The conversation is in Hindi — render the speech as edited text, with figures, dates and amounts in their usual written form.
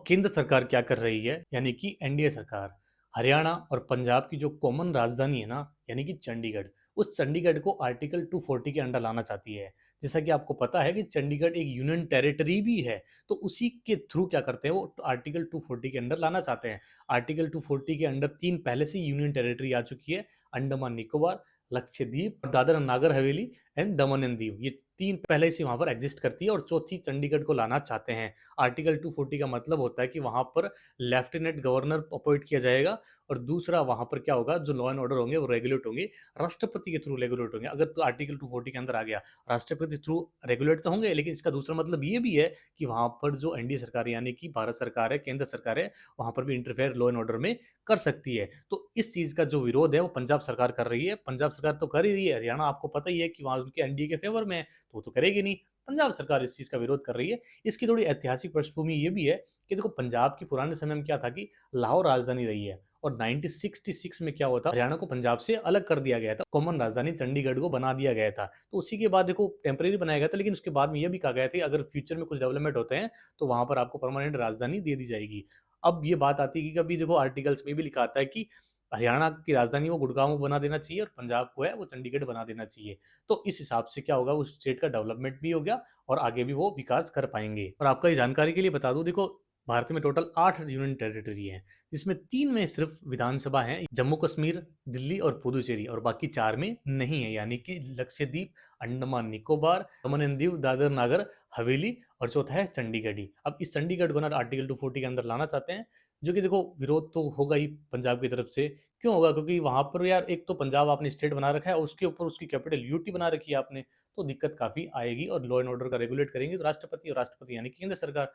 अब केंद्र सरकार क्या कर रही है, यानी कि एनडीए सरकार हरियाणा और पंजाब की जो कॉमन राजधानी है ना, यानी कि चंडीगढ़, उस चंडीगढ़ को आर्टिकल 240 के अंडर लाना चाहती है। जैसा कि आपको पता है कि चंडीगढ़ एक यूनियन टेरिटरी भी है, तो उसी के थ्रू क्या करते हैं, वो आर्टिकल 240 के अंडर लाना चाहते हैं। आर्टिकल 240 के अंडर तीन पहले से यूनियन टेरिटरी आ चुकी है: Andaman Nicobar, Lakshadweep, Dadar Nagar Haveli and Daman and Diu. ये तीन पहले से वहां पर एग्जिस्ट करती है और चौथी चंडीगढ़ को लाना चाहते हैं। आर्टिकल 240 का मतलब होता है कि वहां पर लेफ्टिनेंट गवर्नर अपॉइंट किया जाएगा, और दूसरा वहां पर क्या होगा, जो लॉ एंड ऑर्डर होंगे वो रेगुलेट होंगे राष्ट्रपति के थ्रू रेगुलेट होंगे। अगर तो आर्टिकल 240 के अंदर आ गया, राष्ट्रपति थ्रू रेगुलेट तो होंगे, लेकिन इसका दूसरा मतलब ये भी है कि वहां पर जो एनडीए सरकार यानी कि भारत सरकार है, केंद्र सरकार है, वहां पर भी इंटरफेयर लॉ एंड ऑर्डर में कर सकती है। तो इस चीज का जो विरोध है वो पंजाब सरकार कर रही है। पंजाब सरकार तो कर ही रही है, हरियाणा आपको पता ही है कि वहां उनके एनडीए के फेवर में है, तो वो तो करेगी नहीं। पंजाब सरकार इस चीज का विरोध कर रही है। इसकी थोड़ी ऐतिहासिक पृष्ठभूमि ये भी है कि देखो, पंजाब की पुराने समय में क्या था कि लाहौर राजधानी रही है, और 1966 में क्या हुआ था, हरियाणा को पंजाब से अलग कर दिया गया था, कॉमन राजधानी चंडीगढ़ को बना दिया गया था। तो उसी के बाद देखो टेम्परेरी बनाया गया था, लेकिन उसके बाद में यह भी कहा गया था कि अगर फ्यूचर में कुछ डेवलपमेंट होते हैं तो वहां पर आपको परमानेंट राजधानी दे दी जाएगी। अब ये बात आती है कि कभी देखो आर्टिकल्स में भी लिखा आता है कि हरियाणा की राजधानी वो गुड़गांव बना देना चाहिए और पंजाब को है वो चंडीगढ़ बना देना चाहिए। तो इस हिसाब से क्या होगा, उस स्टेट का डेवलपमेंट भी हो गया और आगे भी वो विकास कर पाएंगे। और आपका ये जानकारी के लिए बता दूं, देखो भारत में टोटल 8 यूनियन टेरिटरी हैं, जिसमें 3 में सिर्फ विधानसभा है, जम्मू कश्मीर, दिल्ली और पुदुचेरी, और बाकी 4 में नहीं है, यानी कि लक्षद्वीप, अंडमान निकोबार, दमन एंड दीव, दादर नागर हवेली, और चौथा है चंडीगढ़ ही। अब इस चंडीगढ़ को ना आर्टिकल 240 के अंदर लाना चाहते हैं, जो कि देखो विरोध तो होगा ही पंजाब की तरफ से। क्यों होगा? क्योंकि वहां पर यार एक तो पंजाब आपने स्टेट बना रखा है, उसके ऊपर उसकी कैपिटल यूटी बना रखी है आपने, तो दिक्कत काफी आएगी। और लॉ एंड ऑर्डर का रेगुलेट करेंगे तो राष्ट्रपति, और राष्ट्रपति यानी कि केंद्र सरकार।